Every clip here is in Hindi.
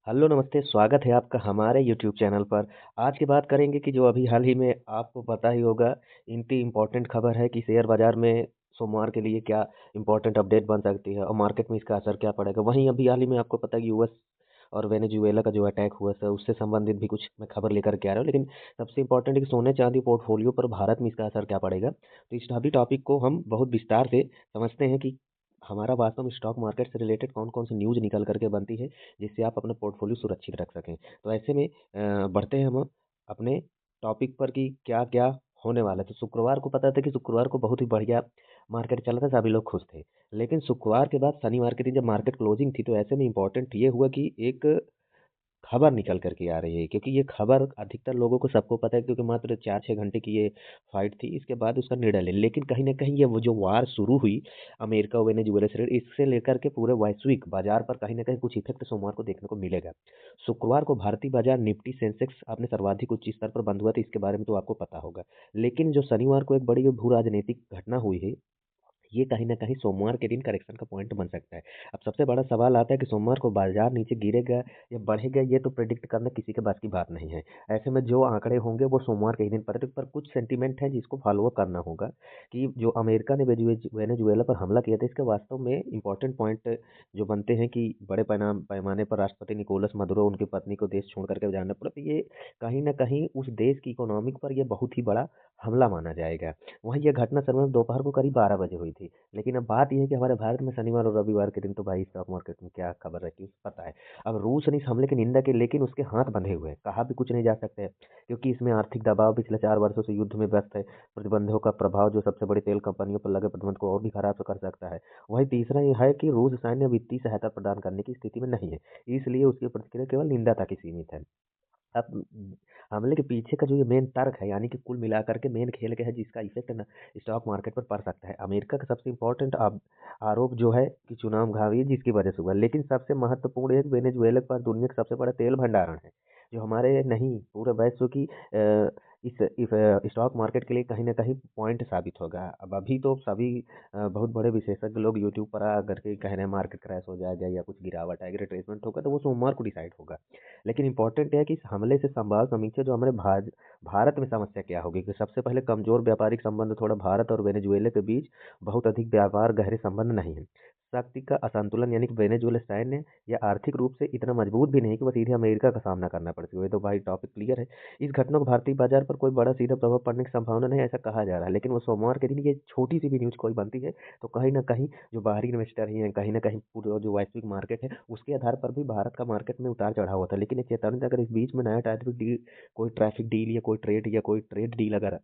हेलो नमस्ते, स्वागत है आपका हमारे यूट्यूब चैनल पर। आज की बात करेंगे कि जो अभी हाल ही में आपको पता ही होगा, इतनी इम्पोर्टेंट खबर है कि शेयर बाज़ार में सोमवार के लिए क्या इम्पोर्टेंट अपडेट बन सकती है और मार्केट में इसका असर क्या पड़ेगा। वहीं अभी हाल ही में आपको पता है कि यूएस और वेनेजुएला का जो अटैक हुआ था, उससे संबंधित भी कुछ मैं खबर लेकर के आ रहा हूँ। लेकिन सबसे इम्पोर्टेंट है कि सोने-चांदी पोर्टफोलियो पर भारत में इसका असर क्या पड़ेगा। तो इस सभी टॉपिक को हम बहुत विस्तार से समझते हैं कि हमारा वास्तव में स्टॉक मार्केट से रिलेटेड कौन-कौन सी न्यूज़ निकल कर के बनती है, जिससे आप अपना पोर्टफोलियो सुरक्षित रख सकें। तो ऐसे में बढ़ते हैं हम अपने टॉपिक पर कि क्या-क्या होने वाला है। तो शुक्रवार को पता था कि शुक्रवार को बहुत ही बढ़िया मार्केट चला था, सभी लोग खुश थे। लेकिन शुक्रवार के बाद शनिवार के दिन जब मार्केट क्लोजिंग थी, तो ऐसे में इम्पोर्टेंट ये हुआ कि एक खबर निकल कर के आ रही है, क्योंकि ये खबर अधिकतर लोगों को सबको पता है, क्योंकि मात्र 4-6 घंटे की ये फाइट थी, इसके बाद उसका निर्णय ले लेकिन कहीं न कहीं ये वो जो वार शुरू हुई अमेरिका और वेनेजुएला से, इससे लेकर के पूरे वैश्विक बाज़ार पर कहीं न कहीं कुछ इफ़ेक्ट सोमवार को देखने को मिलेगा। शुक्रवार को भारतीय बाज़ार निफ्टी सेंसेक्स अपने सर्वाधिक उच्च स्तर पर बंद हुआ था, इसके बारे में तो आपको पता होगा। लेकिन जो शनिवार को एक बड़ी भू-राजनीतिक घटना हुई है, ये कहीं न कहीं सोमवार के दिन करेक्शन का पॉइंट बन सकता है। अब सबसे बड़ा सवाल आता है कि सोमवार को बाज़ार नीचे गिरेगा या बढ़ेगा, ये तो प्रेडिक्ट करना किसी के बस की बात नहीं है। ऐसे में जो आंकड़े होंगे वो सोमवार के ही दिन पता पर कुछ सेंटीमेंट है जिसको फ़ॉलो अप करना होगा कि जो अमेरिका ने वेनेजुएला पर हमला किया था, इसका वास्तव में इम्पोर्टेंट पॉइंट जो बनते हैं कि बड़े पैमाने पर राष्ट्रपति निकोलस मदुरो उनकी पत्नी को देश छोड़ कर के जाना पड़ा, तो ये कहीं न कहीं उस देश की इकोनॉमिक पर ये बहुत ही बड़ा हमला माना जाएगा। वहीं ये घटना शनिवार दोपहर को करीब 12 बजे हुई थी। लेकिन अब बात ये है कि हमारे भारत में शनिवार और रविवार के दिन तो भाई स्टॉक मार्केट में क्या खबर रहती है पता है। अब रूस ने इस हमले की निंदा की, लेकिन उसके हाथ बंधे हुए हैं, कहा भी कुछ नहीं जा सकता है, क्योंकि इसमें आर्थिक दबाव पिछले 4 वर्षों से युद्ध में व्यस्त है। प्रतिबंधों का प्रभाव जो सबसे बड़ी तेल कंपनियों पर लगे प्रतिबंध को और भी खराब कर सकता है। वहीं तीसरा ये है कि रूस सैन्य वित्तीय सहायता प्रदान करने की स्थिति में नहीं है, इसलिए उसकी प्रतिक्रिया केवल निंदा तक ही सीमित है। अब हमले के पीछे का जो ये मेन तर्क है, यानी कि कुल मिलाकर के मेन खेल क्या है जिसका इफेक्ट ना स्टॉक मार्केट पर पड़ सकता है। अमेरिका का सबसे इम्पोर्टेंट आरोप जो है कि चुनाव घावी है, जिसकी वजह से हुआ। लेकिन सबसे महत्वपूर्ण है कि वेनेजुएला के पास दुनिया का सबसे बड़ा तेल भंडारण है, जो हमारे नहीं पूरे विश्व की इस स्टॉक मार्केट के लिए कहीं ना कहीं पॉइंट साबित होगा। अब अभी तो सभी बहुत बड़े विशेषज्ञ लोग यूट्यूब पर आ करके कह रहे हैं मार्केट क्रैश हो जाएगा या कुछ गिरावट आएगी, रिट्रेसमेंट होगा, तो वो सोमवार को डिसाइड होगा। लेकिन इम्पोर्टेंट है कि इस हमले से संभाल समीक्षा जो हमारे भारत में समस्या क्या होगी कि सबसे पहले कमजोर व्यापारिक संबंध, थोड़ा भारत और वेनेजुएला के बीच बहुत अधिक व्यापार गहरे संबंध नहीं है। शक्ति का असंतुलन, यानी कि वेनेजुएला सैन्य या आर्थिक रूप से इतना मजबूत भी नहीं कि वो सीधे अमेरिका का सामना करना पड़ सके। ये तो भाई टॉपिक क्लियर है। इस घटना को भारतीय बाजार पर कोई बड़ा सीधा प्रभाव पड़ने की संभावना नहीं, ऐसा कहा जा रहा है। लेकिन वो सोमवार के दिन ये छोटी सी भी न्यूज कोई बनती है, तो कहीं ना कहीं जो बाहरी इन्वेस्टर ही हैं, कहीं न कहीं पूरा जो वैश्विक मार्केट है, उसके आधार पर भी भारत का मार्केट में उतार-चढ़ाव होता है। लेकिन एक चेतावनी, अगर इस बीच में नया टैरिफ डील, कोई ट्रैफिक डील या कोई ट्रेड डील अगर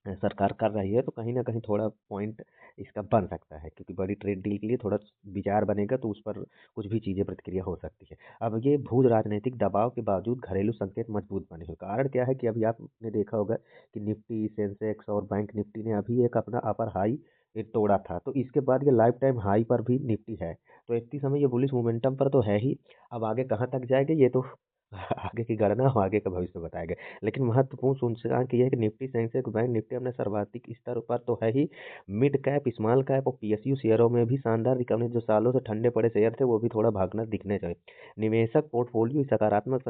सरकार कर रही है, तो कहीं न कहीं थोड़ा पॉइंट इसका बन सकता है, क्योंकि बड़ी ट्रेड डील के लिए थोड़ा विचार बनेगा, तो उस पर कुछ भी चीज़ें प्रतिक्रिया हो सकती है। अब ये भू राजनीतिक दबाव के बावजूद घरेलू संकेत मजबूत बने हुए। कारण क्या है कि अभी आपने देखा होगा कि निफ्टी, सेंसेक्स और बैंक निफ्टी ने अभी एक अपना अपर हाई तोड़ा था, तो इसके बाद ये लाइफ टाइम हाई पर भी निफ्टी है। तो इतनी समय ये बुलिश मोमेंटम पर तो है ही। अब आगे कहाँ तक जाएगा ये तो आगे की गणना और आगे का भविष्य बताएगा। लेकिन महत्वपूर्ण सूचकांक ये है कि निफ्टी, सेंसेक्स, बैंक निफ्टी अपने सर्वाधिक स्तर पर तो है ही। मिड कैप, स्मॉल कैप और पीएसयू शेयरों में भी शानदार रिकवरी, जो सालों से ठंडे पड़े शेयर थे वो भी थोड़ा भागना दिखने लगे। निवेशक पोर्टफोलियो सकारात्मक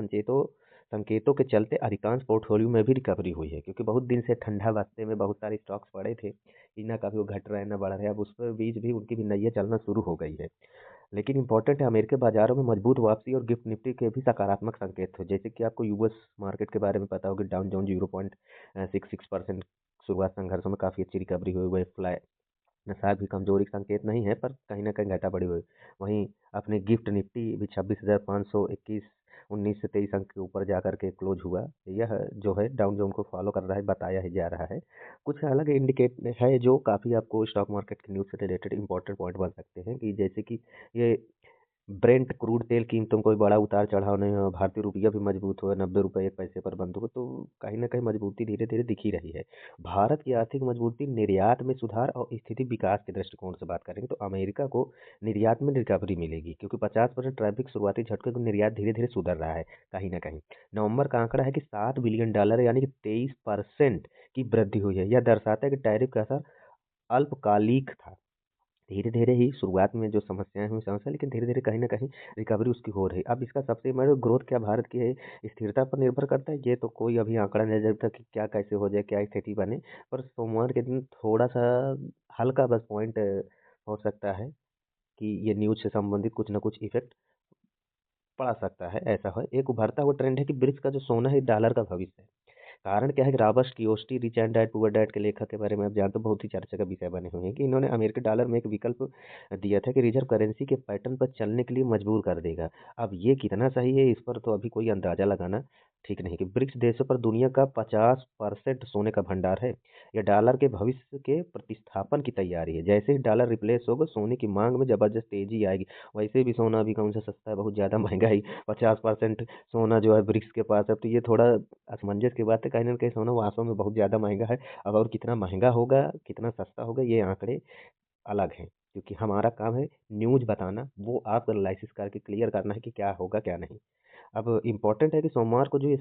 संकेतों के चलते अधिकांश पोर्टफोलियो में भी रिकवरी हुई है, क्योंकि बहुत दिन से ठंडा वास्ते में बहुत सारे स्टॉक्स पड़े थे कि ना कभी वो घट रहे हैं ना बढ़ रहे हैं। अब उस पर बीच भी उनकी भी नैया चलना शुरू हो गई है। लेकिन इम्पोर्टेंट है, अमेरिकी बाजारों में मजबूत वापसी और गिफ्ट निफ्टी के भी सकारात्मक संकेत थे। जैसे कि आपको यूएस मार्केट के बारे में पता होगा, डाउन जोन 0.66% शुरुआत संघर्षों में काफ़ी अच्छी रिकवरी हुई। वही फ्लाई नशाब भी कमजोरी का संकेत नहीं है, पर कहीं ना कहीं घाटा बढ़ी हुई। वहीं अपने गिफ्ट निफ्टी भी 26,521 19 से 23 अंक के ऊपर जाकर के क्लोज हुआ। यह जो है डाउन जोन को फॉलो कर रहा है, बताया ही जा रहा है। कुछ अलग इंडिकेट है जो काफ़ी आपको स्टॉक मार्केट की न्यूज़ से रिलेटेड इंपॉर्टेंट पॉइंट बन सकते हैं, कि जैसे कि ये ब्रेंट क्रूड तेल कीमतों में कोई बड़ा उतार चढ़ाव नहीं हो, भारतीय रुपया भी मजबूत हो, 90 रुपये एक पैसे पर बंद हो, तो कहीं ना कहीं मजबूती धीरे धीरे दिख ही रही है। भारत की आर्थिक मजबूती, निर्यात में सुधार और स्थिति विकास के दृष्टिकोण से बात करेंगे तो अमेरिका को निर्यात में रिकवरी मिलेगी, क्योंकि 50% ट्रैफिक शुरुआती झटके को निर्यात धीरे धीरे सुधर रहा है। कहीं ना कहीं नवंबर का आंकड़ा है कि $7 बिलियन, यानी कि 23% की वृद्धि हुई है। यह दर्शाता है कि टैरिफ का असर अल्पकालिक था। धीरे-धीरे ही शुरुआत में जो समस्याएँ हुई समस्या लेकिन धीरे-धीरे कहीं न कहीं रिकवरी उसकी हो रही है। अब इसका सबसे बड़ा ग्रोथ क्या भारत की है, स्थिरता पर निर्भर करता है, ये तो कोई अभी आंकड़ा नहीं दे सकता कि क्या कैसे हो जाए, क्या स्थिति बने। पर सोमवार के दिन थोड़ा-सा हल्का बस पॉइंट हो सकता है कि ये न्यूज़ से संबंधित कुछ न कुछ इफ़ेक्ट पड़ सकता है, ऐसा है। एक उभरता हुआ ट्रेंड है कि ब्रिक्स का जो सोना है, डॉलर का भविष्य है। कारण क्या है कि Robert Kiyosaki rich and dad poor dad के लेखक के बारे में आप जानते हो, बहुत ही चर्चा का विषय बने हुए हैं कि इन्होंने अमेरिकी डॉलर में एक विकल्प दिया था कि रिजर्व करेंसी के पैटर्न पर चलने के लिए मजबूर कर देगा। अब ये कितना सही है इस पर तो अभी कोई अंदाजा लगाना ठीक नहीं कि ब्रिक्स देशों पर दुनिया का 50% सोने का भंडार है। यह डॉलर के भविष्य के प्रतिस्थापन की तैयारी है। जैसे ही डॉलर रिप्लेस होगा सोने की मांग में जबरदस्त तेजी आएगी। वैसे भी सोना अभी कौन सा सस्ता है, बहुत ज़्यादा महंगा ही 50% सोना जो है ब्रिक्स के पास है। तो ये थोड़ा असमंजस की बात है, कहीं न कहीं सोना वास्तव में बहुत ज़्यादा महँगा है। अब और कितना महँगा होगा, कितना सस्ता होगा, ये आंकड़े अलग हैं। क्योंकि हमारा काम है न्यूज़ बताना, वो आप एनालाइसिस करके क्लियर करना है कि क्या होगा, क्या नहीं। अब इम्पोर्टेंट है कि सोमवार को जो इस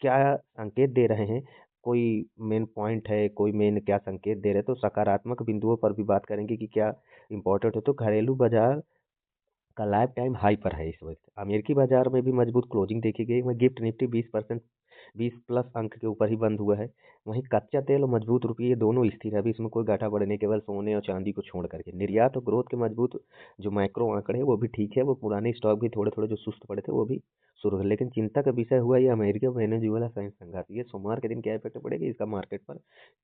क्या संकेत दे रहे हैं, कोई मेन पॉइंट है, कोई मेन क्या संकेत दे रहे हैं, तो सकारात्मक बिंदुओं पर भी बात करेंगे कि क्या इम्पोर्टेंट है। तो घरेलू बाज़ार का लाइफ टाइम हाई पर है इस वक्त। अमेरिकी बाजार में भी मजबूत क्लोजिंग देखी गई। वहीं गिफ्ट निफ्टी 20% 20 प्लस अंक के ऊपर ही बंद हुआ है। वहीं कच्चा तेल और मजबूत रुपये ये दोनों स्थिर है, अभी इसमें कोई घाटा बढ़ने केवल सोने और चांदी को छोड़ करके। निर्यात और ग्रोथ के मजबूत जो माइक्रो आंकड़े हैं वो भी ठीक है। वो पुराने स्टॉक भी थोड़े थोड़े जो सुस्त पड़े थे वो भी शुरू है। लेकिन चिंता का विषय हुआ ये अमेरिका और वेनेजुएला संयुक्त संघात। ये सोमवार के दिन क्या इफेक्ट पड़ेगा इसका मार्केट पर,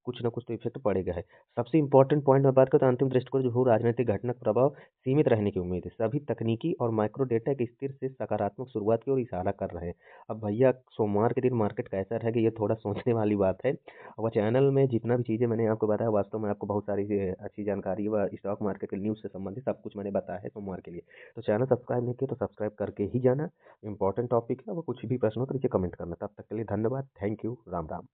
कुछ ना कुछ तो इफेक्ट पड़ेगा है। सबसे इंपॉर्टेंट पॉइंट में बात करें तो अंतिम दृष्टिकोण जो हो राजनीतिक घटना का प्रभाव सीमित रहने की उम्मीद है। सभी तकनीकी और माइक्रो डेटा एक स्थिर से सकारात्मक शुरुआत की ओर इशारा कर रहे हैं। अब भैया सोमवार के दिन मार्केट कैसा रहेगा ये थोड़ा सोचने वाली बात है। और चैनल में जितना भी चीज़ें मैंने आपको बताया वास्तव में आपको बहुत सारी अच्छी जानकारी व स्टॉक मार्केट के न्यूज़ से संबंधित सब कुछ मैंने बताया है सोमवार के लिए। तो चैनल सब्सक्राइब नहीं किया तो सब्सक्राइब करके ही जाना। इंपॉर्टेंट टॉपिक है, वो कुछ भी प्रश्न हो तो नीचे कमेंट करना। तब तक के लिए धन्यवाद। Thank you. राम राम।